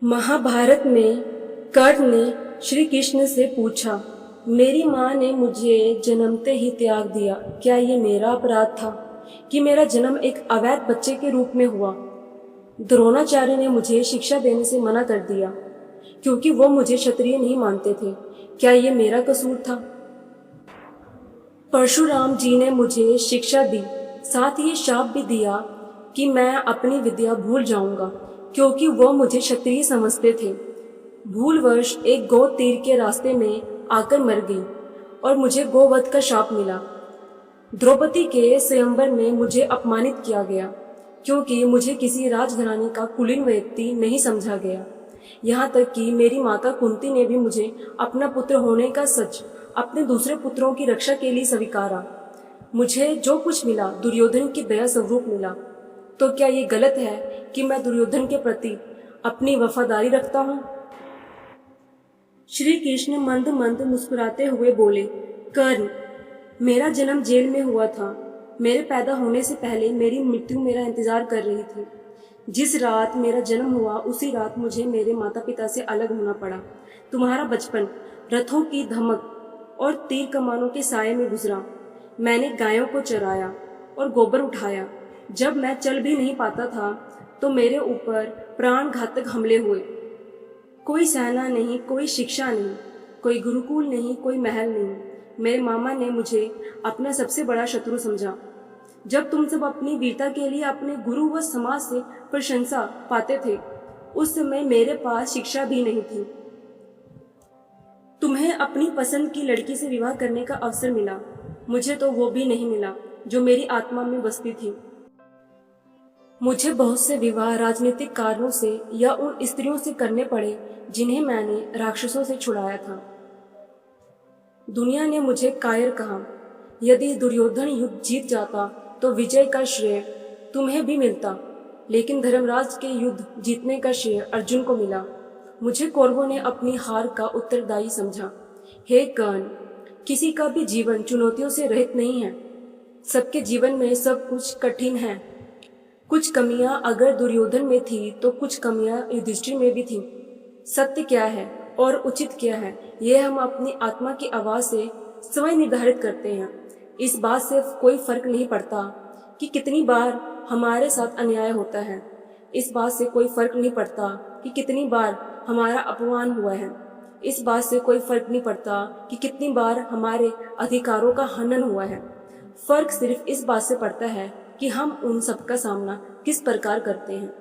महाभारत में कर्ण ने श्री कृष्ण से पूछा, मेरी माँ ने मुझे जन्मते ही त्याग दिया, क्या ये मेरा अपराध था कि मेरा जन्म एक अवैध बच्चे के रूप में हुआ? द्रोणाचार्य ने मुझे शिक्षा देने से मना कर दिया क्योंकि वो मुझे क्षत्रिय नहीं मानते थे, क्या ये मेरा कसूर था? परशुराम जी ने मुझे शिक्षा दी, साथ ही शाप भी दिया कि मैं अपनी विद्या भूल जाऊंगा क्योंकि वो मुझे क्षत्रिय समझते थे। भूलवश एक गौ तीर के रास्ते में आकर मर गई और मुझे गोवध का शाप मिला। द्रौपदी के स्वयंवर में मुझे अपमानित किया गया क्योंकि मुझे किसी राजघराने का कुलीन व्यक्ति नहीं समझा गया। यहाँ तक कि मेरी माता कुंती ने भी मुझे अपना पुत्र होने का सच अपने दूसरे पुत्रों की रक्षा के लिए स्वीकारा। मुझे जो कुछ मिला दुर्योधन की दया स्वरूप मिला, तो क्या ये गलत है कि मैं दुर्योधन के प्रति अपनी वफादारी रखता हूँ? श्री कृष्ण मंद मंद मुस्कुराते हुए बोले, कर्ण, मेरा जन्म जेल में हुआ था। मेरे पैदा होने से पहले मेरी मृत्यु मेरा इंतजार कर रही थी। जिस रात मेरा जन्म हुआ उसी रात मुझे मेरे माता पिता से अलग होना पड़ा। तुम्हारा बचपन रथों की धमक और तीर कमानों के साये में गुजरा। मैंने गायों को चराया और गोबर उठाया। जब मैं चल भी नहीं पाता था तो मेरे ऊपर प्राण घातक हमले हुए। कोई सेना नहीं, कोई शिक्षा नहीं, कोई गुरुकुल नहीं, कोई महल नहीं। मेरे मामा ने मुझे अपना सबसे बड़ा शत्रु समझा। जब तुम सब अपनी वीरता के लिए अपने गुरु व समाज से प्रशंसा पाते थे, उस समय मेरे पास शिक्षा भी नहीं थी। तुम्हें अपनी पसंद की लड़की से विवाह करने का अवसर मिला, मुझे तो वो भी नहीं मिला जो मेरी आत्मा में बसती थी। मुझे बहुत से विवाह राजनीतिक कारणों से या उन स्त्रियों से करने पड़े जिन्हें मैंने राक्षसों से छुड़ाया था। दुनिया ने मुझे कायर कहा। यदि दुर्योधन युद्ध जीत जाता तो विजय का श्रेय तुम्हें भी मिलता, लेकिन धर्मराज के युद्ध जीतने का श्रेय अर्जुन को मिला। मुझे कौरवों ने अपनी हार का उत्तरदायी समझा। हे कर्ण, किसी का भी जीवन चुनौतियों से रहित नहीं है। सबके जीवन में सब कुछ कठिन है। कुछ कमियां अगर दुर्योधन में थी तो कुछ कमियां युधिष्ठिर में भी थी। सत्य क्या है और उचित क्या है, यह हम अपनी आत्मा की आवाज से स्वयं निर्धारित करते हैं। इस बात से कोई फर्क नहीं पड़ता कि कितनी बार हमारे साथ अन्याय होता है। इस बात से कोई फर्क नहीं पड़ता कि कितनी बार हमारा अपमान हुआ है। इस बात से कोई फर्क नहीं पड़ता कि कितनी बार हमारे अधिकारों का हनन हुआ है। फर्क सिर्फ इस बात से पड़ता है कि हम उन सब का सामना किस प्रकार करते हैं।